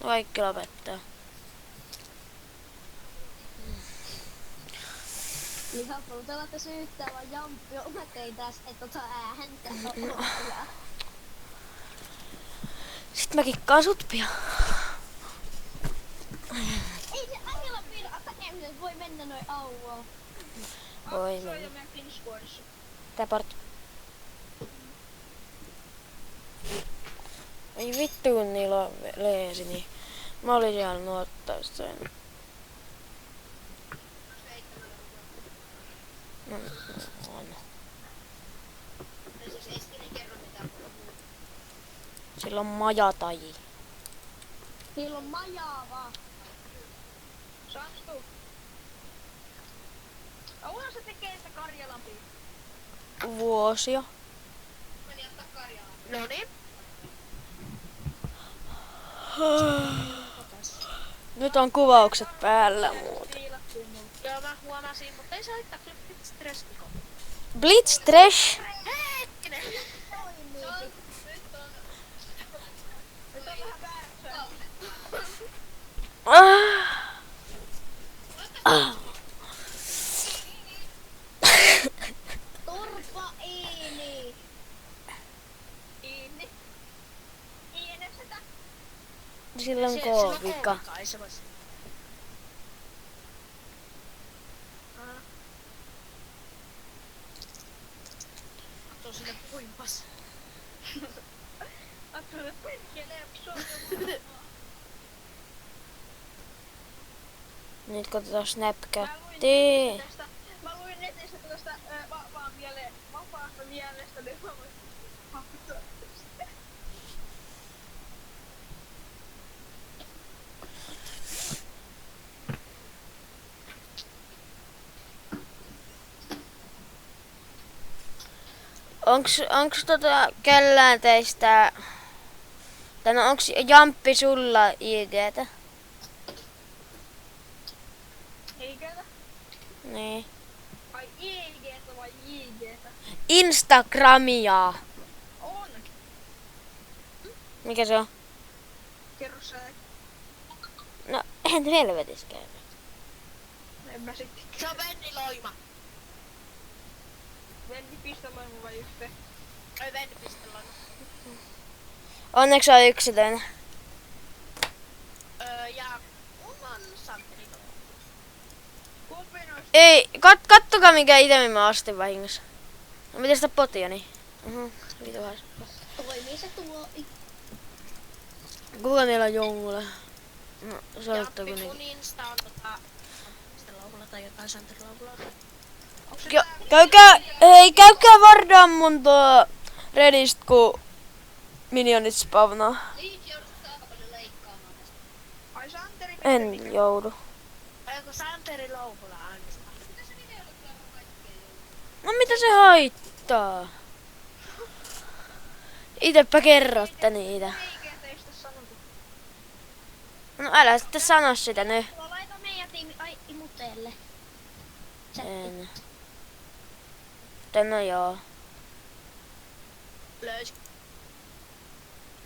Kaikki lopettaa. Lihapuutelata syyttää vaan Jamppi, mä tein tässä, että ääntä. Sit mä kikkaan sut pian. Ei se Angela Pirata voi mennä noin auvoon. Voi Se on jo mennä. meidän Finnish-vuodessa. Täpart. Ei vittu kun niillä on leesi, niin mä olisin halunnut ottaa sen. No, on. Sillä on majataji. Niillä on majaava. Sastu. Kauan se tekee sitä Karjalampi? Vuosia. Meni ottaa Karjalan. Noniin. Nyt on kuvaukset päällä muuten. Joo, mä huomasin, mutta ei se haittaa kyllä stressiko. Blitz Trash. Hetkinen. Nyt on vähän väärässä. Torpa Iini. Iini. Iini sitä. Sillä on K-vika. Katso sinne puimpas. Katso sinne penkelee, Nyt katsotaan Snapchattia. Mä luin netistä tästä vapaasta mielestä, niin mä voin katsoa sitä. Onks kellään teistä... Tai no onks Jamppi sulla IGtä? Eikä? Niin. Ai IGtä vai JGtä? Instagramia. On. Mikä se on? Kerro sä. No, en helvetis käy. En mä sitten. Se on Venni Loima. Venni pistä Loima vai yhteen? Ei Venni pistä Loima. Onneksi on yksilöinen. Ja mulla on Santeri Loima. Kumpi noista? Ei, kattokaa mikä itemi mä ostin vahingossa. No miten sitä potiani? Vitu haispa. Toimii se tuo. Kuka niillä on jongulla? No, soittaa Jappi, kun mun Insta on Mistä Lauvula tai jotain Santeri Lauvulaa. Käykää vardaan mun Redist, kun minionit spawnaa. Liit joudut aika paljon leikkaamaan tästä. Ai Santeri En joudu. Onko Santeri Lauvula ainoastaan? Mitä se video on kaikkea? No mitä se haittaa? Itepä kerrotte niitä. Eikä teistä sanottu. No älä sitten sano sitä nyt. Laita meidän tiimi imuteelle. En. No joo. Löysi.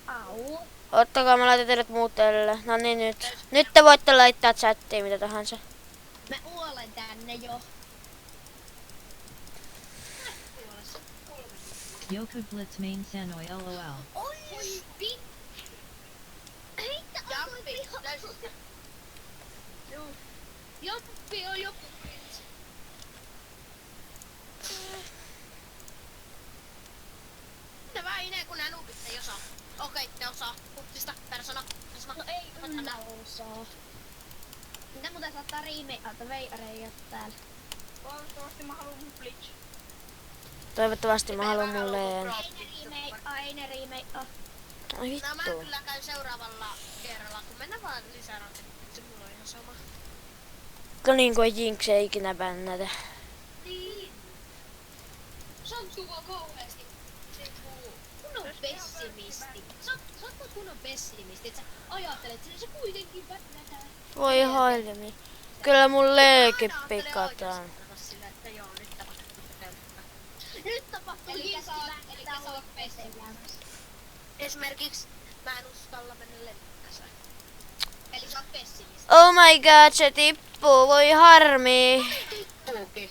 Au. Ottakaa, mä laitan teidät muutteelle. No niin nyt. Nyt te voitte laittaa chattiin mitä tahansa. Mä olen tänne jo. Yoku Blitz main Sanoi LOL. Oi, heitä Jappi, löysi. Juu. Jappi on joku. Mitä väineen kun nää nuukit ei osaa? Okei, ne osaa. Puttista, persona. No ei yllä osaa. Mitä muuten saattaa riimeitä veijareja täällä? Toivottavasti mä haluun mun Blitz. Toivottavasti mä haluan mun Leen. Ei ne riimeitä. Ai No mä vittu. kyllä käyn seuraavalla kerralla, kun mennään vaan lisää rakennuksiin. Se mulla on ihan sama. No niin kuin Jinx ei ikinä bännätä. Niin. Santtu vaan kauheesti. Kunnon pessimisti. Sä oot kunnon pessimisti, et sä ajattelet, että se kuitenkin bännätään. Voi hailemi. Kyllä mun Leekin pikataan. Nyt tapahtuu eli sä oot pessimisti. Esimerkiksi mä en uskalla mennä lentäsään. Eli sä oot pessimisti. Oh my god, se tippuu, voi harmi. Tippuukin.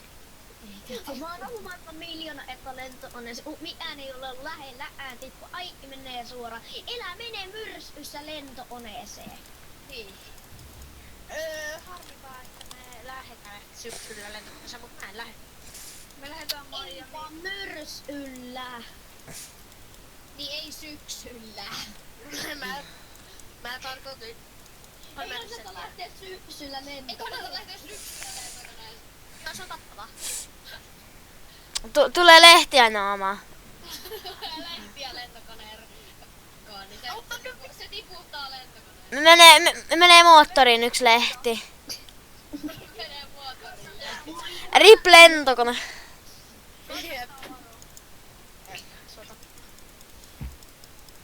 Mä oon ollut maailman miljoona että lentokoneessa. Mikään ei ole lähellä tippu. Aikki menee suoraan. Elä menee myrskyssä lentokoneeseen. Niin. Harmi vaan, että me lähdetään syksyllä lentokoneessa, mutta mä en lähde. Me lähdetään Ei Miamiin. vaan myrsyllä. Niin ei syksyllä. mä tarkoitin. Ei kannata lähteä syksyllä Ei kannata lentokoneeseen. lähteä syksyllä lentokoneessa. Se on tappava. Tulee lehtiä naamaan. Lehtiä lentokoneen niin se tiputtaa lentokoneen. Menee moottoriin yksi lehti. Menee moottoriin. Rip lentokone.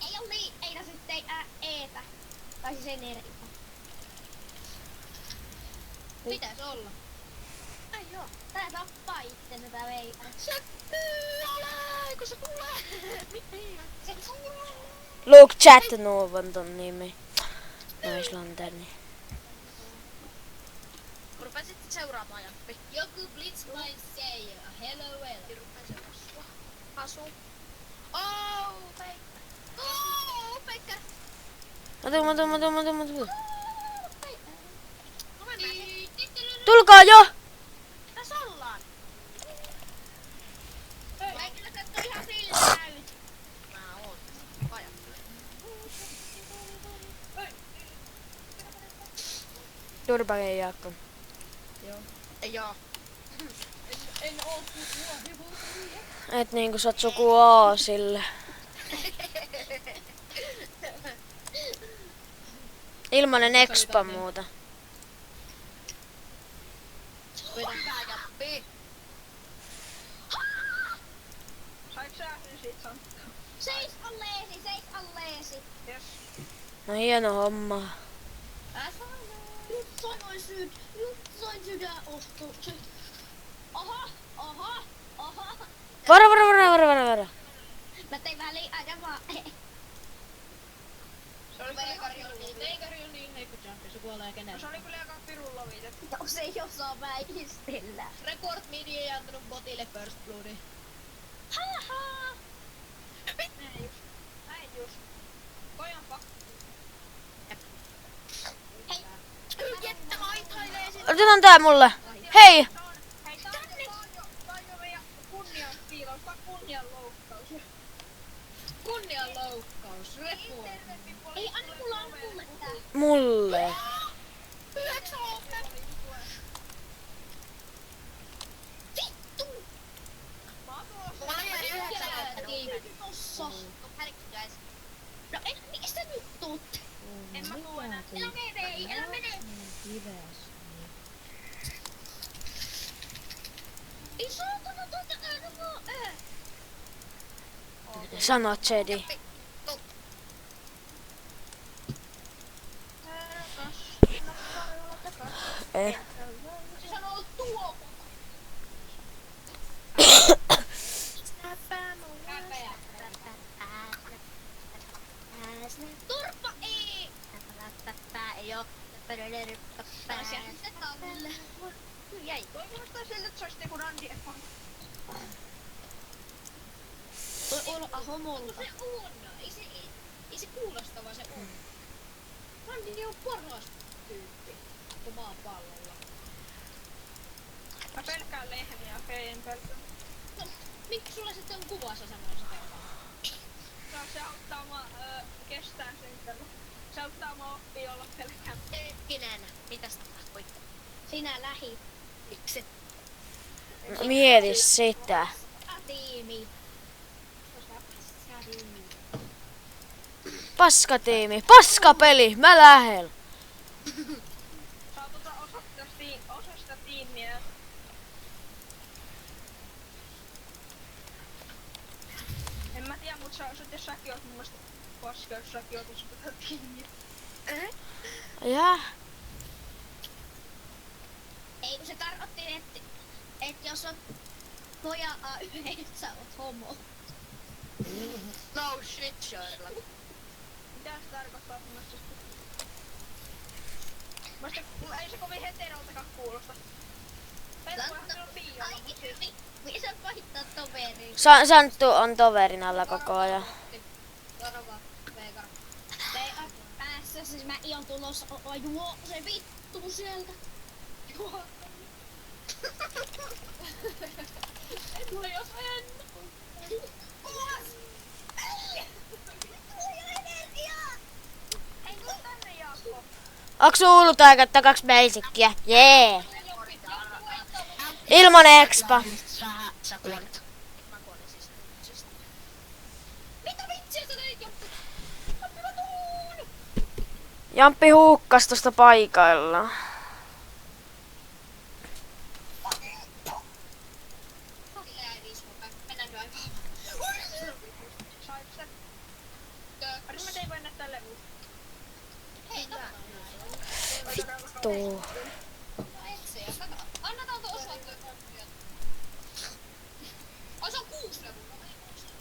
Ei oo niin, ei sitten eetä. Tai siis energiaa. Pitäis olla. Ai joo, tää tappaa itsensä tää veikka. Se kun se tulee. Se tulee. Luke Chattanooga on ton nimi. Naislanterni. Rupesit seuraamaan Jamppi. Joku Blitzmine say hello well. Rupee seuraamaan sua. Asu. Oh, Pekka. Oh, Pekka. Mä tuun. Niin. Tulkaa jo! Tässä ollaan. Kaikilla sä oot ihan sillä näyt. Mä oon. Ajattelen. Durbagen Jaakko. Joo. Et niinku sä oot suku Aasille. Ilmanen expa muuta. Vedä pää Jamppi. Saiks sä sen siitä sanoa? Seis alleesi. Yes. No hieno homma. Nyt sain sydänostuksen. Aha. Varo. Mä tein vähän liikaa vaan. Se oli Veikari on niin heikko Jamppi, se kuolee No kenellä. se oli kyllä aika pirun lovitettu. No se ei osaa väistellä. Report media ei antanut botille first bloodi. Haha. Näin just. Kojan pakko. Jettä haitailee sinne. Otetaan tää mulle. Hei! Hei, tää on jo meidän kunnianpiilaus. Tää on kunnianloukkaus. Kunnianloukkaus. Report. Ei anna mulla ampulle tää. Mulle. 9 HP. Vittu. Mulla jäi 9 HP. Tossa. On panic guys. No mistä nyt tuut? En mä tuu enää. Älä mene. Ei saatana Sano Jedi. Eh. Se sanoo tuo. Turpa ei. Ei oo. Pääsiä se tallelle. Jäi. Toi kuulostaa siltä, että se olisi joku Randy F. Toi on homolta. Se on. Ei se kuulosta, vaan se on. Randy on paras tyyppi. Koko maapallolla. Mä pelkään lehmiä, okei, en pelkää. No, miksi sulla sitten on kuvassa semmoinen sateenkaan? No se auttaa mua kestää sen tällä. Se auttaa mua oppia olla pelkään. Hetkinen, mitäs tapahtui? Sinä lähit. Miksi? Mieti sitä. Tiimi. Paskatiimi. Paskapeli. Mä lähellä. Saa osa sitä tiimiä. En mä tiedä, mut jos säkin oot mun mielestä paska, jos säkin oot osa tätä tiimiä. Jää. Ei kun se tarkoitti, että jos on poja A1, sä oot homo. No shit, Sherlock. Mitä se tarkoittaa mun mielestä? Musta mulla ei se kovin heteroltakaan kuulosta. Pelkohan se on Miiolla, Ai, mut siis... mi sä vaihtaa toveriin? Santtu on toverin alla koko ajan. Varo vaan, Veikara. Päässä siis mä ion tulossa. Juo se vittu sieltä. Juo. Et mulla jos en. Hei, tuu tänne Jaakko. Onks sulla tää käyttää 2 basickia? Jee! Ilman expa. Sä kuolet. Mä kuolin siis. Mitä vitsiä sä teit, Jamppi? Jamppi, mä tuun! Jamppi huukkas tosta paikalla. Sille jäi 5 vuotta. Mennään nyt aivan. Sait sen. Aris mä tein voi näyttää levyä. Hei, tää. Vittu. Etsiä. Annetaan tuo osoitteen. Ai se on 6 levua.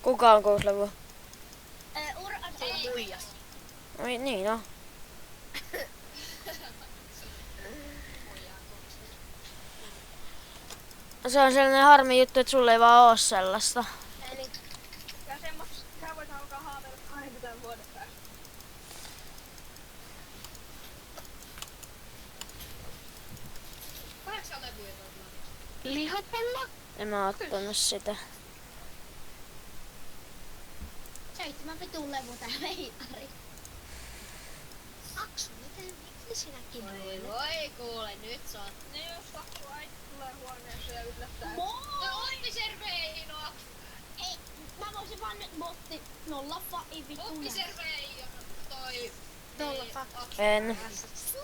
Kuka on 6 levua? Se on muijas. Oi niin no. Se on sellainen harmi juttu, että sulla ei vaan oo sellaista. Ja semmos, sä voit alkaa haaveilla 20 vuoden päästä. Kahdeksan levyä tuolla. Lihapella? En mä ottanut sitä. 7 vitun levu tää veitari. Aksu, miten sinäkin Voi voi kuule, nyt sä oot. Ne jos Aksu äiti tulee huoneeseen ja yllättää. No otti serveihin no. Ei, mä voisin vaan nyt botti 0 vitun. Otti serveihin ja toi. Nolla En.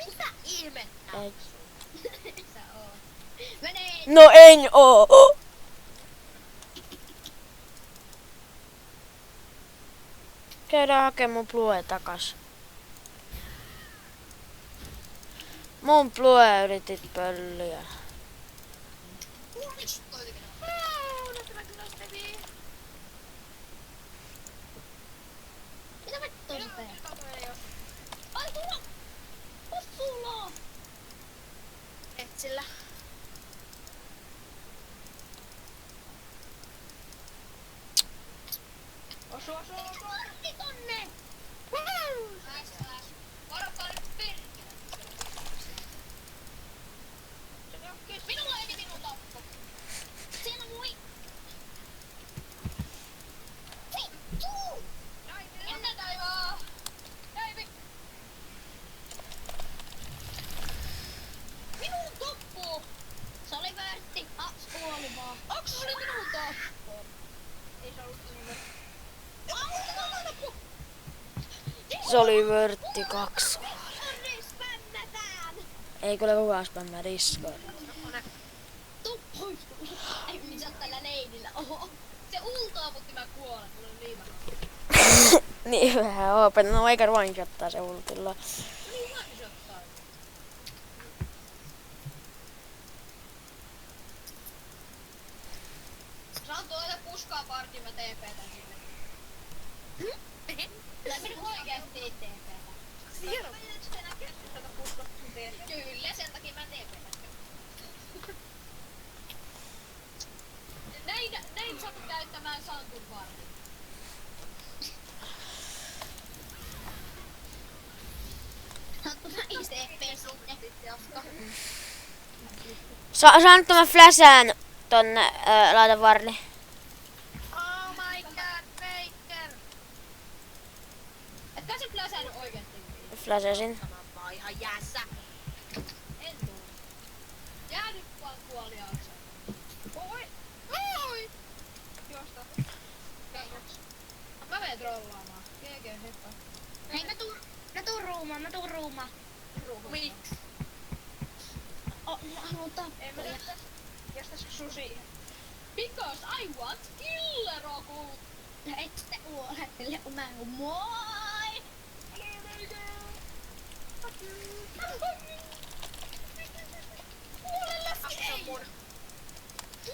Mitä ilmettä? Ei. Sä oot. Menee! No en oo. Käydään hakemaan mun plue takas. Mun plue yritit pölliä. Miksi toi tekee? Mitä vittu se tee? Ai tulla! Pussulo! Etsillä. Osu. Kortti tonne! Varokaa nyt perkele. Minulla ei minun tappo. Siellä mui! Vittu! Ennen taivaa. Jäi Minun toppu! Se oli värtti. Aks kuoli vaan. Onks oli minun tappo? Ei se ollut sinne. Se oli vörtti 2. Spämmätään! Ei kyllä kukaan spämmää Discord. Tuu pois! Ei missä tällä leidillä oho. Se ultoa, mutta mä kuolen. Mulla on liimaa. Niin vähän open. No eikä one-shottaa se ultilla. Niin one-shottaa. Saan tuoda puskaa partiin, mä TP:tän sinne. Kyllä minun oikeesti ei TP:tä. Siellä on se näkee tätä puskot sun teet. Kyllä, sen takia mä TP:tän. Näin satut käyttämään Santun vartin. Saatko mä ICP sinne? Saanko mä fläsään tonne laita varli? Oh my god, Baker! Etkä se pläsänyt oikeesti. Fläsäsin. Mä oon ihan jäässä. En tuu. Jää nyt vaan kuoliaaksi. Oi! Oi! Josta. Mä menen trollaamaan. GG heppa. Hei mä tuun ruumaan. Miksi? Mä haluun Ei mä tappoja. jästäis susi. Because I want killer okult. Et sitä uolettele mä oon moi!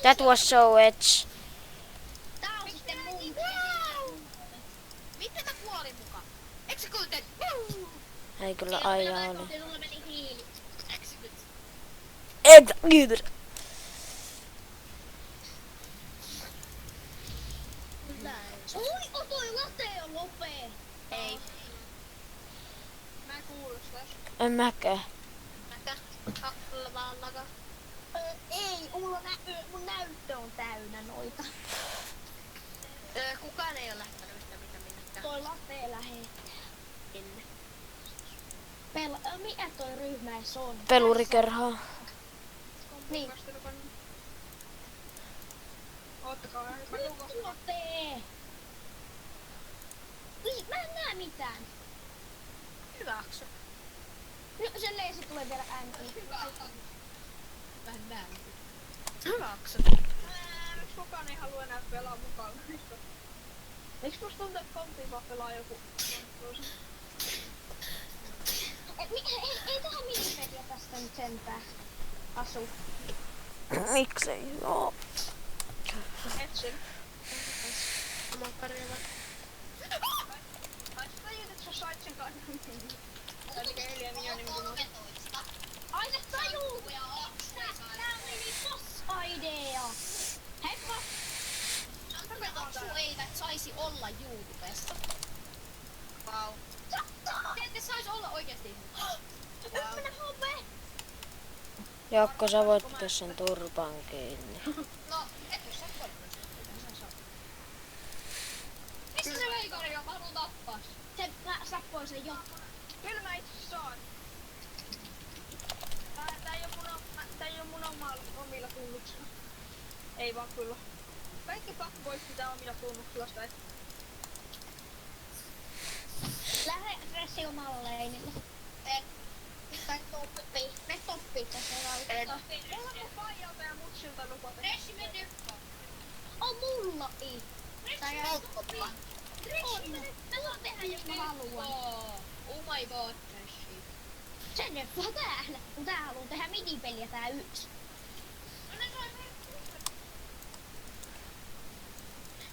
That was so edge. Tää on sitten mun. Miten mä kuolin mukaan? Eikö sä kuulet? Ei kyllä aina oli. Sulla meni hiili. Et, kiitos. Oi, toi late on lopee. Ei. Mä en kuulu sitä. En mäkään. Näkä. Kakkalla vaan naga. Ei, mun näyttö on täynnä noita. Kukaan ei oo lähtenyt yhtä mitä minnekään. Toi late lähettää. Minne? Mikä toi ryhmä ees on? Pelurikerhaa. Niin. Oottakaa, mä kuulostan. Late! Mä en näe mitään. Hyväksy. No se leisi tulee vielä ääni. Mä en näe. Hyväksy. Miksi kukaan ei halua enää pelaa mukaan? Miksi musta tuntuu, että kompiin vaan pelaa joku? Ei tähän minipedia tästä nyt sentään asu. Miksei? Joo. Etsin. Oman karjalla. Ai sä tajut, että sä sait sen kanssa. Tai mikä 4 miljoonia minuutin. Ai se tajuu! Tää meni boss-idea! Heippa! Aksu eivät saisi olla YouTubessa. Vau. Te ette sais olla oikeesti. Nyt mennä hope! Jaakko, sä voit pitää sen turpan kiinni. No, et oo sä voinut. Missä se veikari on? Mä haluun tappaa. Mä sappoin sen jo. Kyllä mä itse saan. Tää ei oo mun omilla tunnuksilla. Ei vaan kyllä. Kaikki pakko voisi pitää omilla tunnuksilla sitä. Lähde Ressi omalla leinillä. Tai toppi. Me toppi tässä lauttaa. Mulla on paijalta ja mutsilta lupata. Ressi mene. On mullakin. Tai toppa. On. Mä saan tehdä jos mä haluan. Oh my god, Ressi. Sen nyt vaan täällä. Kun tää haluu tehdä minipeliä tää yks.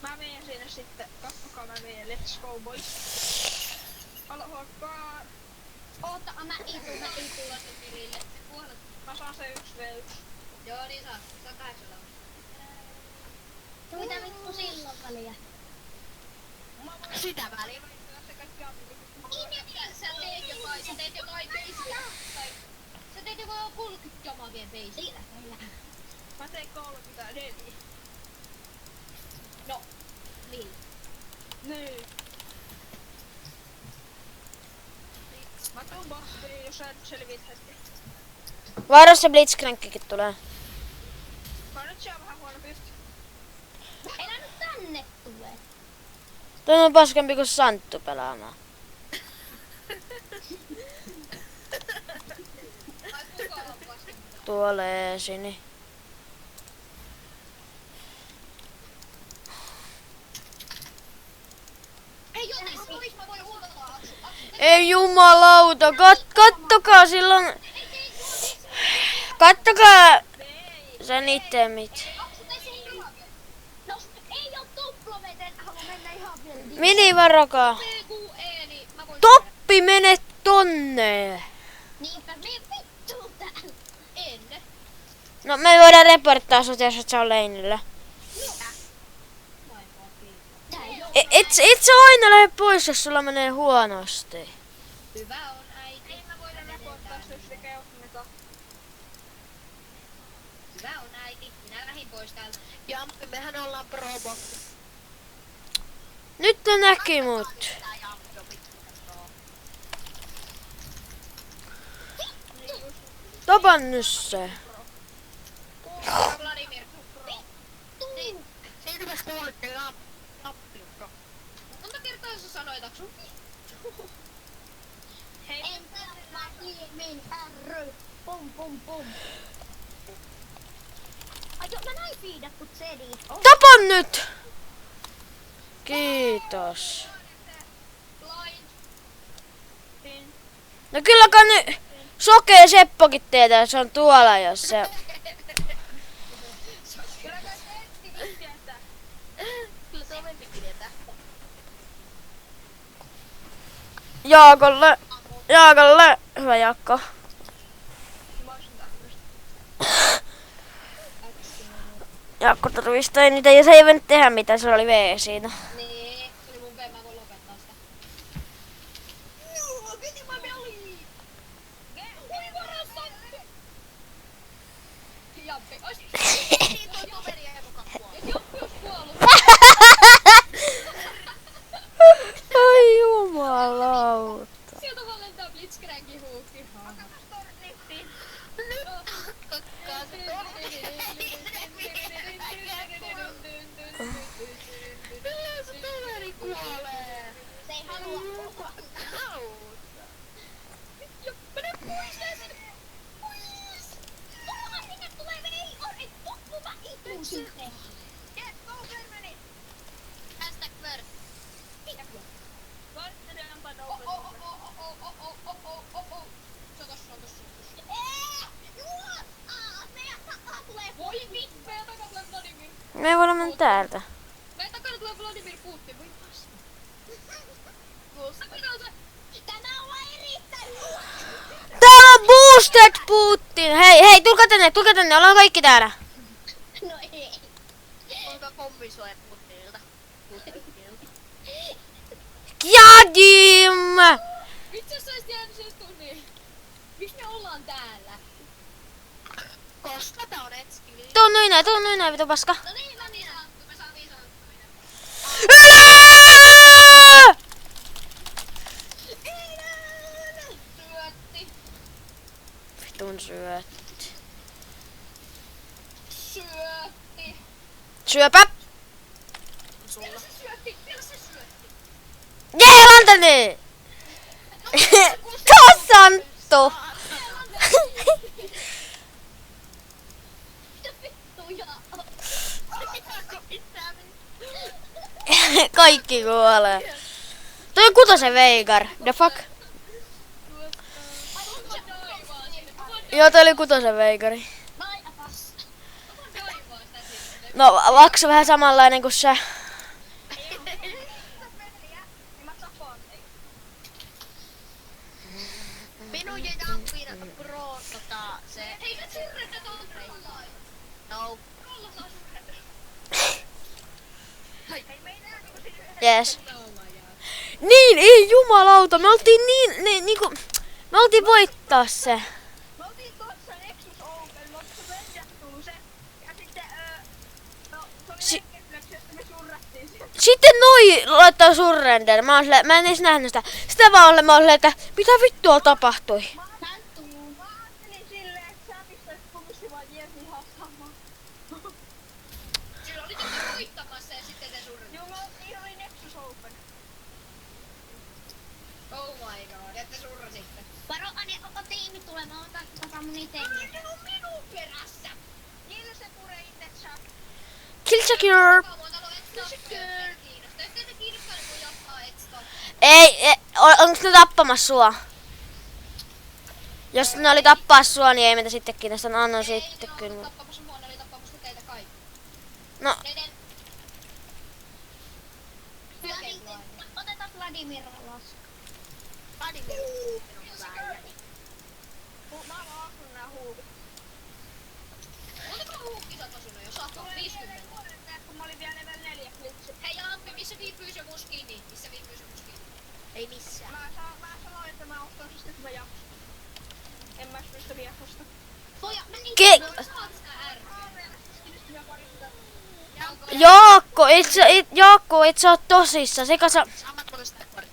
Mä menen sinne sitten. Katsokaa mä menen. Let's go boys. Aloittaa. Oota, mä itun. Mä saan se 1v1. Joo, niin saa. Saa 8 Mitä vittu silloin väliä? Sitä väliä. Se kaikki ammutit. Sä teet jotain beisiä. Sä teet jotain 30 jamaa vielä beisiä. Mä tein 34. No, niin. Niin. Mä tuun bossiin, jos sä et selviit hetki. Varo se Blitzcrankkikin tulee. Mä oon nyt siellä vähän huono pysty. Elä nyt tänne tulee. Toi on paskempi kuin Santtu pelaamaan. Ai kukaan on vasta. Tuo leesini. Ei jotain, mä voin huomata. Ei jumalauta, kattokaa silloin. Kattokaa sen itemit. No ei oo tuploveten. Haluan mennä ihan vielä. Mini varokaa. PQE, niin mä voin... Toppi, mene tonne. Niinpä me vittu täällä. Ennen. No me voidaan reporttaa sut, jos et sä oo leinillä. Tää ei oo. Et sä aina lähde pois, jos sulla menee huonosti. Hyvä on äiti. Ei mä voida reporttaa sitä, jos tekee ohmeta. Hyvä on äiti. Minä lähdin pois täältä. Ja mehän ollaan pro-bot. Nyt ne näki mut. Tapan nyt se. Vladimir. Niin. Siitä mä kuulitte tappilta. Monta kertaa sä sanoit Aksu? Entä mä ilmin R. Pum pum pum. Ai joo, mä näin fiidattu Zedit. Tapan nyt! Kiitos. Blind. No kylläkään nyt sokea Seppokin tietää, se on tuolla, jos se... Kyllä kai se etti tietää. Kyllä se on lempikkidietä. Jaakolle, hyvä Jaakko. Mä oisin tämmöstä. Jaakko tarvistoi niitä ja se ei voinut tehdä mitään, se oli V siitä. Nee, se oli mun V, mä voin lopettaa sitä. Joo, piti mä oli! Ui varassa! Jampi, ois... Niin toi toveri ei mukaan kuollut. Et Jampi ois kuollut. Ai jumalauta. Sieltä vaan lentää Blitzcrankin huuki. Milloin se toveri kuolee? Se ei halua kuolla. Mene pois ensin! Pois! Mulla sinne tulee vei! Oi, mä itun sitten. Yes, Bowser meni! Hashtag first. Varttelenpa Se Bowser. on tossa. Meidän takaa tulee Voi vittu, meidän takana tulee Vladimir. Me ei voida mennä täältä. Meidän takana tulee Vladimir Putin, voi paska. Minä on se... Tämä on vaan erittäin hyvä. Täällä on Boosted Putin! Hei, tulkaa tänne, ollaan kaikki täällä. No ei. Onko kompensoida Putinilta? Jadim! Itse asiassa olisi jäänyt sen tunnin. Miksi me ollaan täällä? Koska tää on etskili. Tuu noin näin, vitu paska. No niin, me saan niin sanottuja. Älä! Syötti. Vitun syöt. Syötti. Syöpä! Sulla. Syötti. Vielä se syötti. Jee, lanterne! Tossa on tu! Kaikki kuolee. Toi on kutosen Veigar. The fuck? Joo, toi oli kutosen Veigari. No, Vaksu vähän samanlainen kuin se. Minun ja Jampin pro se... Hei, nyt syrrettä tuolla reillaan. No. Yes. Niin, ei jumalauta, me oltiin niinku... Me oltiin voittaa se. Me oltiin tossa Nexus Open, mutta se Vendestä tullut se. Ja sitten, no, se oli Vendex, josta me surrattiin sieltä. Sitten noi laittaa surrender. Mä en edes nähnyt sitä. Sitä vaan mä olin, että mitä vittua tapahtui? Mä ajattelin silleen, että sä pistäis kumissi vaan jes ihan sama. Sillä oli tyttö voittamassa ja sitten te surrettiin. Joo, niin oli Nexus Open. Oh my god, ja te surrasitte. Varo, Ani, onko tiimi tulemaan? Ota mun itse. Ne on minun perässä. Niillä se pure itse saa. Kill secure. Jos teitä kiinnostaa, niin voi jatkaa etstoa. Ei, onks ne tappamassa sua? Jos ne oli tappaa sua, niin ei meitä sitten kiinnosta. No, annan sitten Ne kyllä. oli tappamassa mua, ne oli tappamassa teitä kaikki. No, Teidän... Otetaan Vladimir alas. Vladimir. Mä oon asunut nää huuvit. Oliko huukkisat osunut jo? Saatko 50? Kun mä olin vielä level 4 glitsi. Hei Ampi, missä viipyy se mun skinni? Missä viipyy se mun skinni? Ei missään. Mä sanoin, että mä ostan sitä, kun mä jaksan. En mä sitä vielä osta. Poja, meni. Saat sitä R. Jaakko, et sä oot tosissa. Se kanssa... Samat mulle sitä kortti.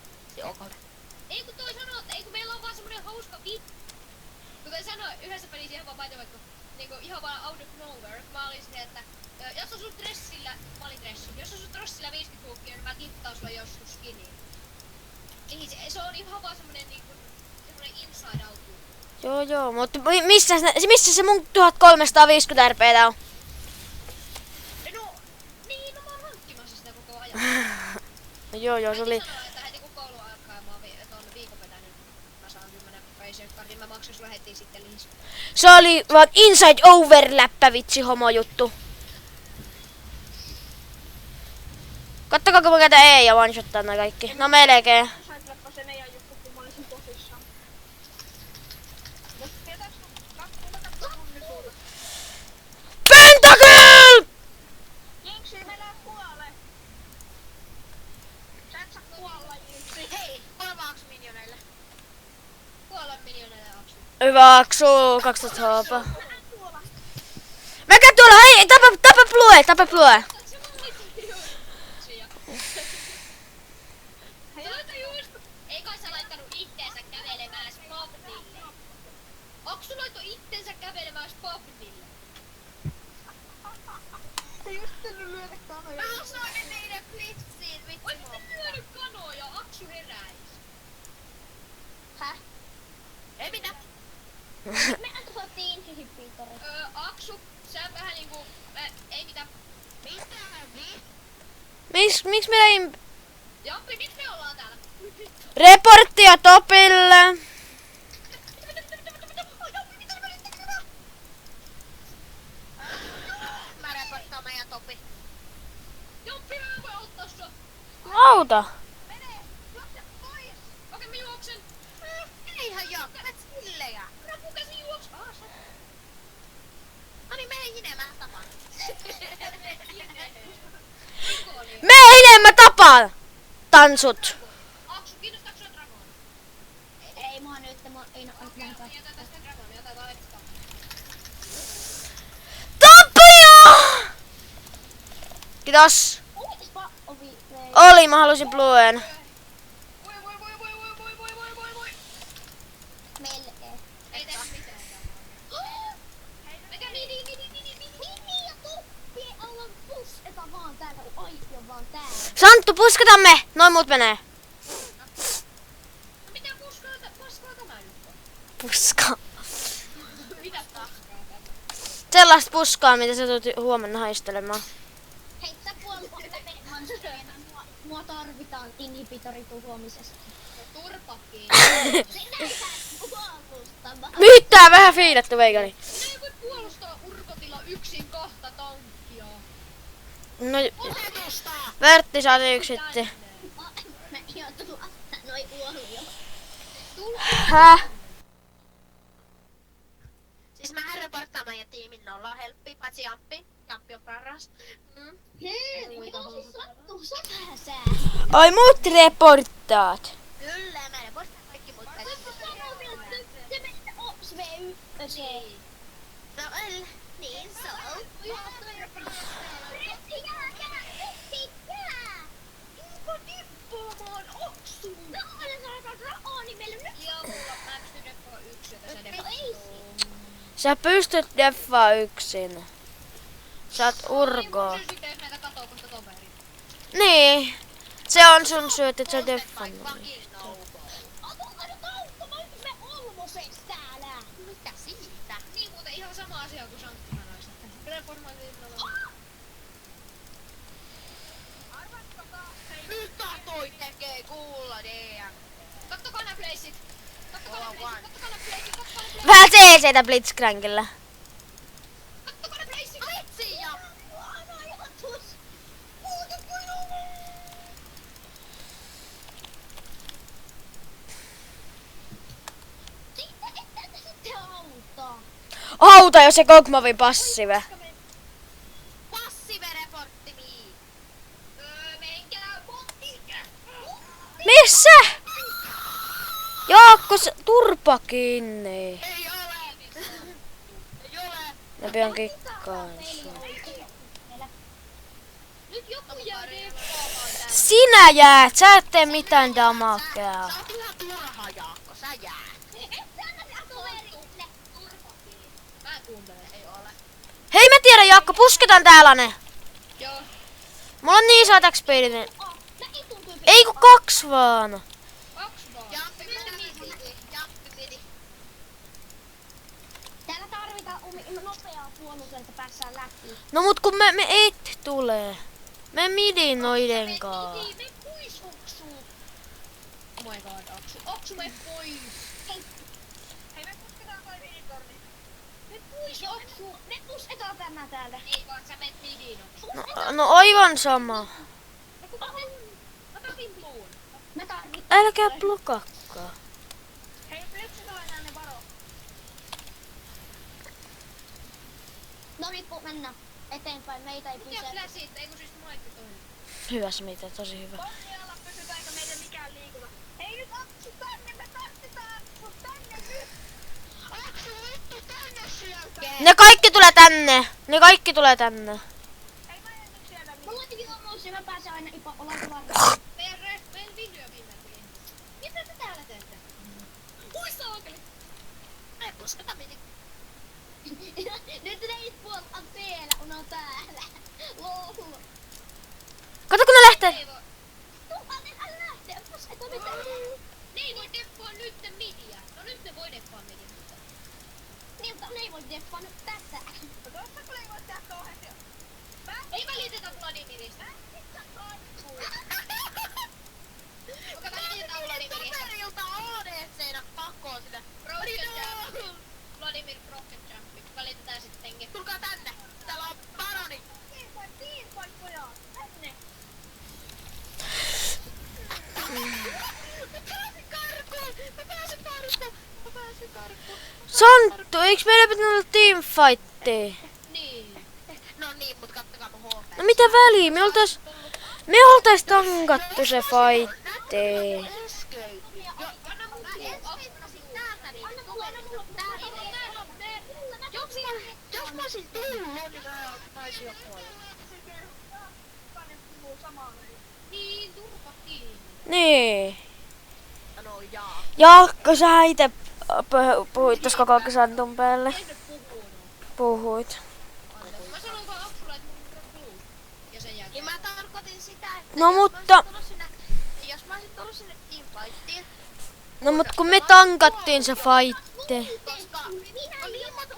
Ei kun toi sanoo, että ei kun meillä on vaan semmonen hauska vittu. Kuten sanoin, yhdessä pelissä ihan vaan paita vaikka niinku ihan vaan out of nowhere. Mä olin silleen, että jos asut dressillä, mä olin dressillä. Jos asut dressillä 50 huukkia, niin mä tiptaan sulle joskus skiniin. Niin se on ihan vaan semmonen niinku semmonen inside out. Joo, mutta missä se mun 1350 RPtä on? No, niin, no mä oon hankkimassa sitä koko ajan. Joo, se oli... Äiti sanoi, että heti kun koulu alkaa ja mä oon tuon viikonpetän, niin mä saan 10 paycheckcardin, mä maksan sulle heti sitten lisää. Se oli vaan inside overläppä vitsi homo juttu. Kattokaa kun mä käytän E ja one-shottaa nää kaikki. No melkein. Saitapa se meidän juttu, kun mä olisin tosissaan. Mut tietääks kun tunnin suuta? Pentakill! kuolla miljoonelle Aksu. Hyvä Aksu, 2000 HP. Mä käyn tuolla, hei, tapa plue. Se valittiin juurtsia. Se laittoi juuri... Ei kai sä laittanut itteensä kävelemään Spavnille. Aksu laittoi itteensä kävelemään Spavnille. Se just tullut lyödä kanoja. Mä osaan ne teidän blitsiin, vitsi. Oitte lyönyt kanoja, Aksu heräis. Häh? Ei mitään. Me saatiin hihipiitori. Aksu, sä vähän niinku... Ei mitään. Miksi me ei Jampi, miksi me ollaan täällä? reporttia Topille? Mä reporttaan meidän Topi. Jampi, mä voin auttaa sua. Auta. Mene, juokse pois. Okei, mä juoksen. Eihän Jaakka, et sillejä. Rapukäsi juoks. Noniin, mene Hine, mä tapaan. Mene Hine, mä tapaan! Tansut. Aksu, kiinnostaako sua Dragon? Ei mua nyt, ei nähdä. Jätetään sitä Dragonia, jätetään ekstra. Tapio! Kiitos. Olispa ovi vei. Oli, mä halusin bluen. Voi. Meille ei. Ei tee mitään. Mikä niin. Hini ja Toppi alla pusketa vaan täällä, aitio vaan täällä. Santtu, pusketamme! Noin muut menee. No mitä paskaa tämä nyt on? Puska. Mitä paskaa tämä? Sellaista puskaa, mitä sä tulet huomenna haistelemaan. Hei, sä monstereina. Mua tarvitaan inhibitori tuhoamisesta. No turpakkiin. Sinä ei saa puolustamaan. Myyttää vähän fiidattu veikani. Minä ei voi puolustaa urkotilla yksin kahta tankkia. No, Opetusta! Vertti saatiin yksi sitten. Mä joutuu ottaa noi uolio. Häh? Siis mä reporttaan meidän tiimin nolla helppi, paitsi Jamppi. Jamppi on paras. Hei, mitä siis sattuu? Sä vähän sää. Ai muut reporttaat. Kyllä, mä reporttaan kaikki muut kaikki. Se menee OSV1. No niin se on. Joo, mulla mä pystyn defoa yksi, joten se defoo. Sä pystyt deffaa yksin. Sä oot urko. Niin, sitten jos näitä katoo kohta toveri. Niin. Se on sun syy, että sä deffannut. Mitä siitä? Niin muuten ihan sama asia kuin Sankti sanoisi, että reformaatiivilla. Mitä toi tekee kuulla DM? Kattokaa nää placeit. Kattokaa nää placeit. Vähän CCtä Blitzcrankilla. Kattokaa nää placeit. Blitzi ja... Auta, jos se Kogmovin passive. Passive reportti niin. Menkää pottikä. Missä? Jaakko, turpa kiinni. Ei ole. Ei ole. Mä pian kikkaan sun. Nyt joku jää deppaamaan täällä. Sinä jäät, sä et tee mitään damakea. Sä oot ihan turha Jaakko, sä jää. Mä en kuuntele, ei ole. Hei mä tiedän Jaakko, pusketaan täällä ne. Joo. Mulla on niin saat XP-inen. Ei kun 2 vaan. 2 vaan. Jamppi piti. Täällä tarvitaan nopeaa puolusta, että päässään läpi. No mut kun me et tulee. Me midin noiden kaa. Me pois Oksu. Oh my god, Oksu. Oksu, me pois. Hei, me pusketaan toi minitorni. Me pois Oksu. Me pusketaan tänään täällä. Ei vaan sä menet midiin Oksu. No aivan sama. No kun mä tapin Bluun. Me tarvitaan. Älkää blokakkaa. Hei, Blitzi tulee tänne varo. No nyt kun mennään eteenpäin, meitä ei Mitä pysy. fläsit? Eiku siis maikki toinen. Hyvä Smita, tosi hyvä. Tonnialla pysytäänkö meidän mikään liikuta? Hei nyt Aksu tänne, me tarvitaan sut tänne Ne kaikki tulee tänne. Ne kaikki tulee tänne. Ei mä en nyt sieltä Mulla on jotenkin omuus ja mä pääsen aina olla varmaan. Meidän video viimein. Mitä te täällä teette? Ui saakeli! Ei puskata meni. Nyt teit puolta teellä, on täällä. Lol. Kato kun ne lähtee. Tuhan, älä lähtee. Pus, et oo mitään. Ne ei voi deppaa nytten midiä. No nyt ne voi deppaa midiä. Niin, mutta ne ei voi deppaa nyt tätä. Tuossa kun ei voi tehdä kauheasti. Ei välitetä Vladimirista. Kuka välitetään Vladimirista? Toverilta ODC:nä pakoon sinne. Broken Jump. Vladimir Broken Jump. Välitetään sittenkin. Tulkaa tänne. Täällä on baroni. Tiinpaikkoja. Tänne. Mä pääsin karkuun. Santtu, eiks meillä pitänyt olla teamfightti? Niin. No niin, mut kattokaa mun HP. No mitä väliä? Me oltais tankattu se fightti. Äskeiti. Anna mun Täältä niin. Jos mä olisin tullut, niin mä taisin jo kuolla. Jokainen puhuu samaan. Niin, turpattiin. Niin. No jaa. Jaakko, sä ite puhuit tos koko Santun päälle. En nyt puhunut. Puhuit. Mä sanoin vaan Apsulle, että mun on blue. Ja sen jälkeen. Niin mä tarkoitin sitä, että No mutta... jos mä olisin tullut sinne teamfightiin, No mut kun me tankattiin se fightti. koska no niin, mutta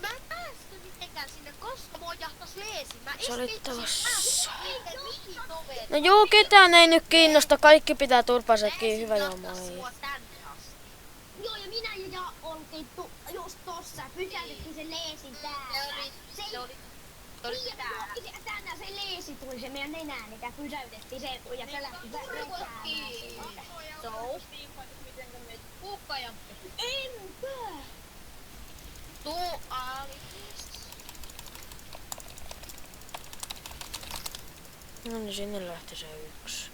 mä en päässyt mitenkään sinne, koska mua jahtas leesi. Mä Se oli tossa. mihin toveri. No juu, ketään ei nyt kiinnosta. Kaikki pitää turpasekin. Hyvä joo, moi. Sua tänne asti. Joo, ja minä ja oltiin just tossa. Pysäytettiin se leesin täällä. Se oli Niin, ja tänään se leesi tuli se meidän nenään, mikä pysäytettiin se ja se lähti Turpattiin. Kuukkajamppi. Enpä! tuu Ali. No niin, sinne lähti se yksi.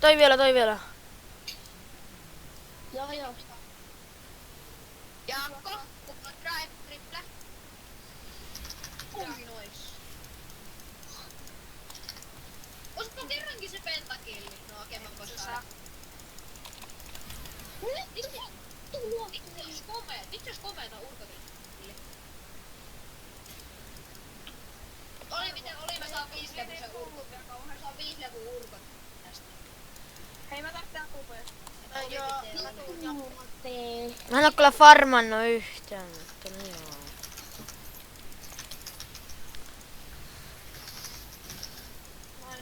Toi vielä. Joo. Jaakko. Drive, triple. Nois. Olisiko kerrankin se pentakilli? No okei, mä voisin saada. Itse jos komeeta ulkotilli. Oli miten oli, mä saan 5 levy se urko. Mä saan 5 levy urko tästä. Hei mä tarvitsen kupea. Joo, mä tuun jo. Mä en oo kyllä farmannut yhtään, mutta no joo.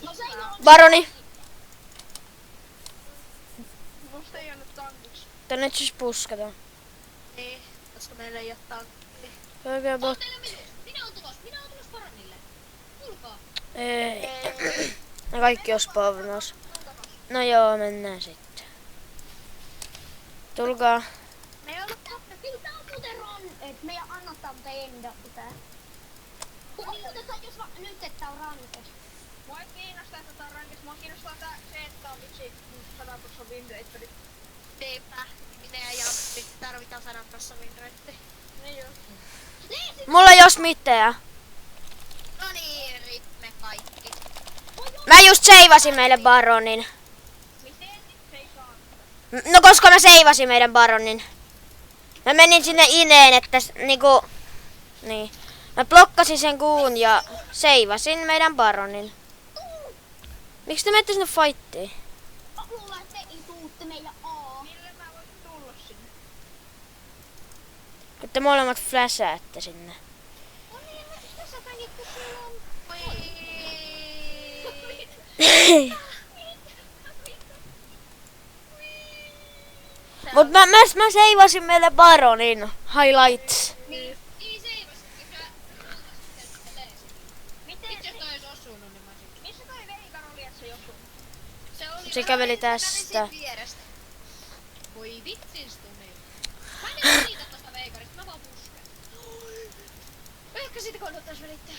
No se ei oo... Baroni! Musta ei oo nyt tankiksi. Tänne siis puskataan. Niin, koska meillä ei oo tankki. Oikein On bot. teillä minus. Minä oon tulos Baronille. Tulkaa. Ei. Ne kaikki on spavnos. No joo, mennään sitten. Tulkaa. Me ei olla Tää on muuten ron, et meidän annattaa, mutta ei enda pitää. Niin otetaan jos nyt, että on rankes. Mua ei kiinnosta, että tää on rankis. Mua kiinnostaa se, että on yksi 100% windrateri. Niinpä. Minä ja Jamppi tarvitaan 100% winrate. Niin joo. Mulla ei os mitään. No niin, rippe kaikki. Mä just seivasin meille baronin. Miten se ei saa? No koska mä seivasin meidän baronin. Mä menin sinne ineen, että niinku... Niin. Mä blokkasin sen kuun ja seivasin meidän baronin. Miksi te menette sinne fightiin? Luulen, että te ei tuutte meidän A. Millä mä voisin tulla sinne? Kun te molemmat flashaatte sinne. No niin, tässä takia kun sulla on... Mut mä seivasin meille baronin. Highlights. Niin seivasitkin. Sä sitten leesi. Miten Itse se... jos toi ois osunut, niin mä olisin. Missä toi Veigar oli, että se joskus? Se oli... Se käveli tästä. Vierestä. Voi vitsin stumi. Mä en edes välitä tosta Veigarista, mä vaan pusken. Ehkä siitä kannattais välittää.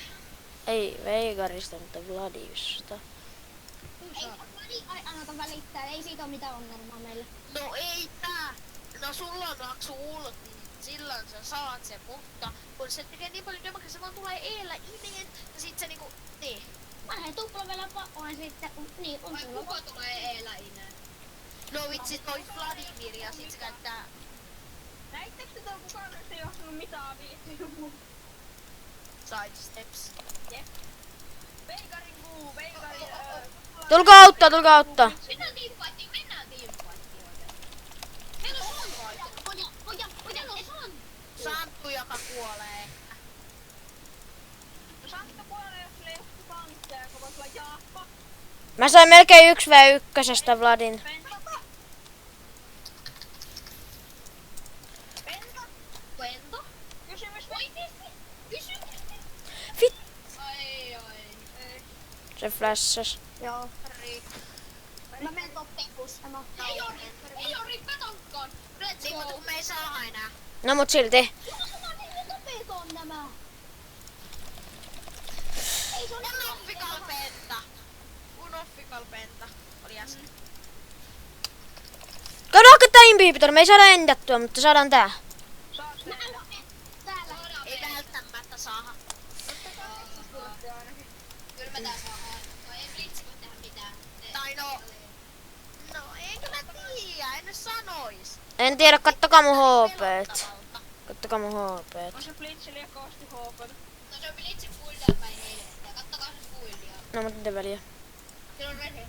Ei Veigarista, mutta Vladista. Ei annata välittää, ei siitä oo mitään ongelmaa meille. No ei tää. No sulla on Aksu ulti. silloin sä saat sen, mutta kun se tekee niin paljon damagea, se vaan tulee eellä ineen ja sit se niinku, niin. Mä lähden tuplavella pakoon sitten, niin on Ai sulla. kuka tulee eläinään? No vitsi toi Vladimir ja sit se käyttää... Näittekö te tuon kukaan ei johtanut mitään viittiä mun? Side steps. Veikarin kuu, veikari, Tulkaa auttaa, tulkaa auttaa. Mennään teamfightiin oikeesti. Meillä on Santtu. Meillä on Santtu. Santtu, joka kuolee. Santtu kuolee, jos sillä ei oo tankkeja, joka vois olla Jaappa. Mä sain melkein 1v1 Vladin. Penta. Pento. Kysymys. Fit. Ai. Se flashas. Joo. Riik. Mä menen toppiin pussama. Ei oo rippa tankkaan. Let's Niin, mutta go. kun me ei saa enää. No mut silti. Topit on nämä. Unoffical penta. Unoffical penta. Oli äsken. Käydään hakkaa inhibitor. Me ei saada endattua, mutta saadaan tää. Saat sen. Täällä. Ei välttämättä saada. Kyllä me tää saadaan. No ei Blitz voi tehdä mitään. Tai no... No eikö mä tiiä, en ne sanois. En tiedä, kattokaa mun HP't. Pelottavalta. Kattokaa mun HP't. On se Blitz liian kovasti hoopata. No se on Blitzin fulldia päin helvettiä. Kattokaa se fuldia. No mut mitä väliä. Siellä on Red Hat.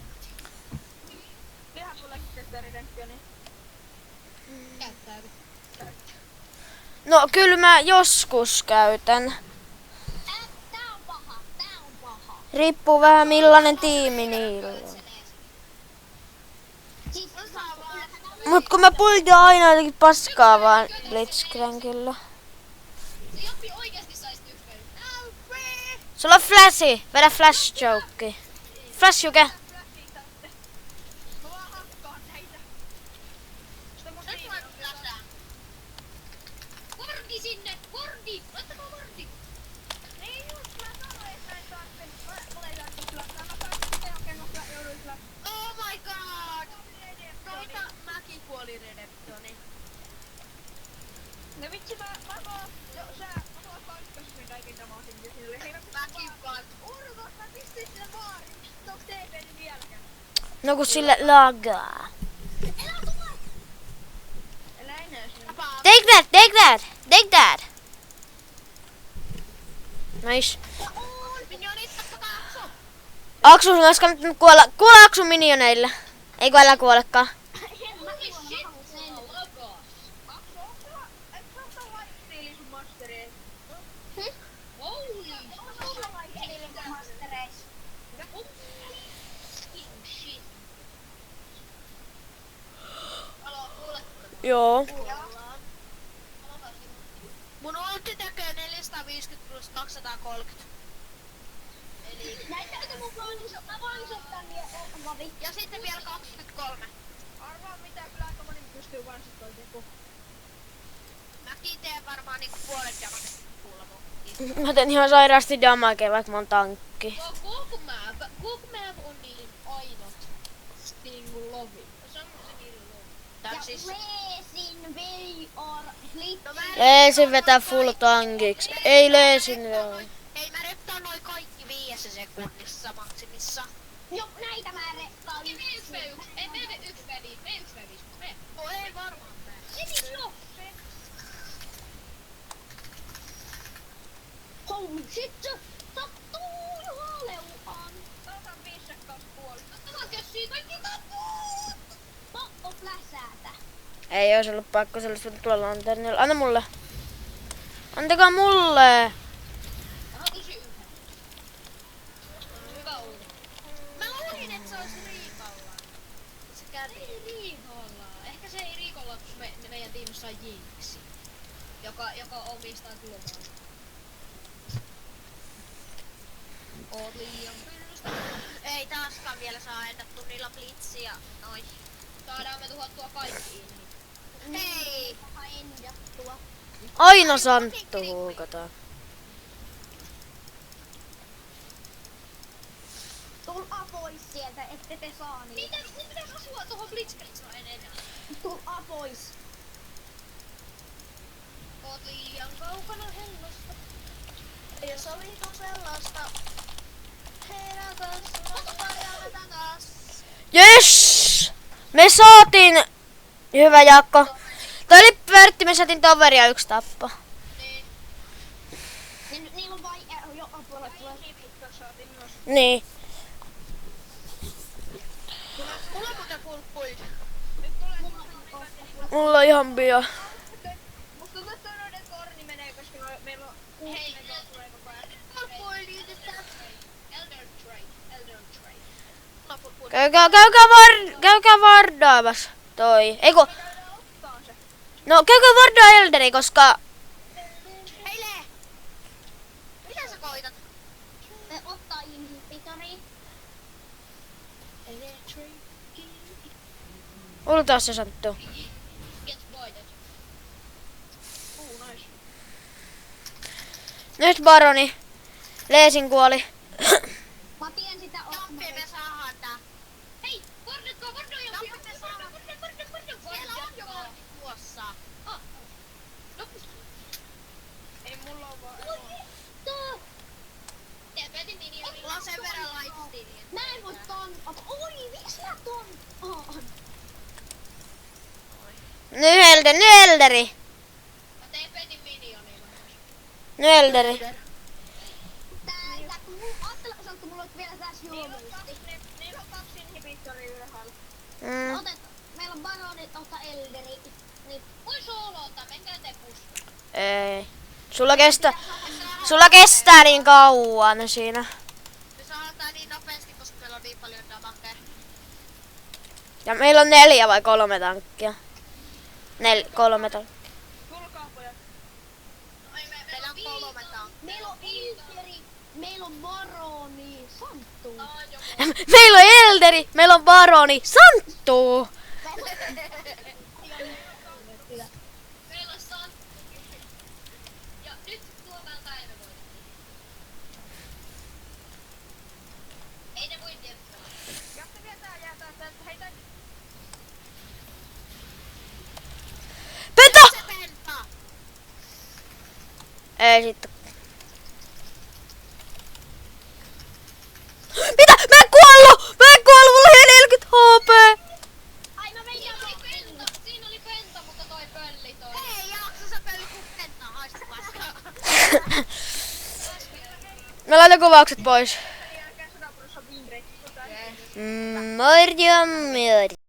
Lihan sullekin tästä redemptioni. Käyttääkö? No kyllä mä joskus käytän. Tää on paha. Tää on paha. Riippuu vähän millainen tiimi niillä on. Siis Mut kun mä puldaan aina jotenkin paskaa vaan Blitzcrankilla. Se Joppi oikeesti sais tyhkäyä. Sulla on flashi! Vedä flash joke. Flash juke! Mä vaan hakkaan näitä. Sitä mun Nyt mä läsään. Vardi sinne! Vardi! Laittakaa vardi! Niin just mä sanoin, että en saa sen. Mulla ei tarvitse kyllä. Mä pääsin sitä jokeen, kun mä jouduin kyllä. Oh my god! Noita mäkin kuolin redemptioni. No vitsi mä vaan... Mä vaan kaikkasin sen kaiken damasin, mitä siinä oli. Hei Mäkin vaan. Urkos, mä pistin sille vaarin. Onks TP:ni vieläkään? No kun sille lagaa. Älä enää sinne. Take that! Take that! Take that! Nice. Minionit, ottakaa Aksu. Aksu, sun olisi kannattanut kuolla. Kuolla Aksun minioneille. Ei kun älä kuolekaan. Holy shit! Lagas! Aksu, onks sulla... Et sä ottaa lifestealin sun masteriin? Holy shit! Alo, kuulet? Joo. Mun ulti tekee 450 plus 230. Eli... näyttääkö mun vanisottaa vielä vavi? Ja sitten vielä 23. Arvaa mitä, kyllä aika moni pystyy one-shottoon tekoon. Mäkin teen varmaan niinku puolet damagesta kuulemaan. Mä teen ihan sairaasti damagea, vaikka mä oon tankki. Koko map on niin ainut Sting Lovi. Se on se niin lovi. Tää Ja siis... Leesin VR Blitz. Leesin vetää full tankiksi. Ei Leesin joo. Ei mä reptaan noin kaikki 5 sekunnissa maksimissa. No näitä mä rekkaan. Okei, me 1v1. Ei, me 1v5. Me 1v5. Me. No ei varmaan tää. No. Holy shit, se sattuu haleuaan. Otan 5 sekkaa puoli. Ottakaa kössiä kaikki tapuut. Pakko fläsäätä. Ei ois ollut pakko sellaista tulla lanternilla. Anna mulle. Antakaa mulle. Mä otan yhden. Hyvä ulti. Mä luulin, että se olisi Riikalla. Se kävi. Ei Riikolla. Ehkä se ei Riikolla, kun meidän tiimissä on Jinxi. Joka omistaa Global. Oot liian pyllystä. Ei taaskaan vielä saa endattu niillä blitzia. Noin. Saadaan me tuhottua kaikki inni. Hei! Paha endattua. Aina Santtu huukataan. Tulkaa pois sieltä, ette te saa niitä. Miten mun pitäis asua tohon Blitzkriegään enää? Tulkaa pois. liian kaukana hennosta. Ja sovitu sellaista. Heidän kanssaan ja takas. Yes! Me saatiin... Hyvä Jaakko. Toi oli Pertti, me saatiin toveria 1 tappo. Niillä on vain jo apua tulee. Niin. Mulla on muuten full point. Mulla on ihan bio. Musta tuntuu, että noiden torni menee, koska meillä on 6 megaa tulee koko ajan. Full point, Elder Trade. mulla on full point. Käykää vardaamassa toi. Eiku, Ottaa se. no käykää vardaa Elderi, koska... Hei Lee! Mitä sä koitat? Ottaa inhibitori. Ultaa se Santtu. Get voided. Nice. Nyt baroni. Leesin kuoli. Mä tien sitä Jampi, me saadaan tää. Hei, Vardo ja Jampi, me saadaan. Siellä on jo valmi tuossa. Ei mulla oo vaan... Tepetin minioni. Mulla on sen verran lifestealia. Mä en voi ton... Oi, miksi mä ton... on? Nyt Elderi. Mä tepetin minioni. Nyt Elderi. Tää, kun mulla... Aattele, Santtu, mulla on vielä tässä juomuisti. Niillä on 2 inhibitoria ylhäällä. Meillä on baronit, ota Elderi. Niin, Voi soolota, menkää te puska. Ei. Sulla kestää niin kauan siinä. Me saadaan tää niin nopeasti, koska meillä on niin paljon damagea. Ja meillä on 4 vai 3 tankkia. 3 tankkia. Tulkaa pojat. Meillä on 3 tankkia. meillä on Elderi, meillä on baroni, Santtu. Meillä on Elderi, meillä on baroni, Santtu. Meillä on Santtu. Ja nyt Tuomaan päivä voitettiin. Ei ne voi tietää. Jaksa vielä tää jäätää tästä. Heitä... Penta! Se penta! Ei sitten. Mitä? Mä en kuollu! Mulla on 40 HP! Ai mä menin Siinä oli penta, mutta toi pölli toi. Hei, jaksa sä peli kun penta haistu paskaa. Mä laitan kuvaukset pois. Jälkeen 100% win rate. Mörjö.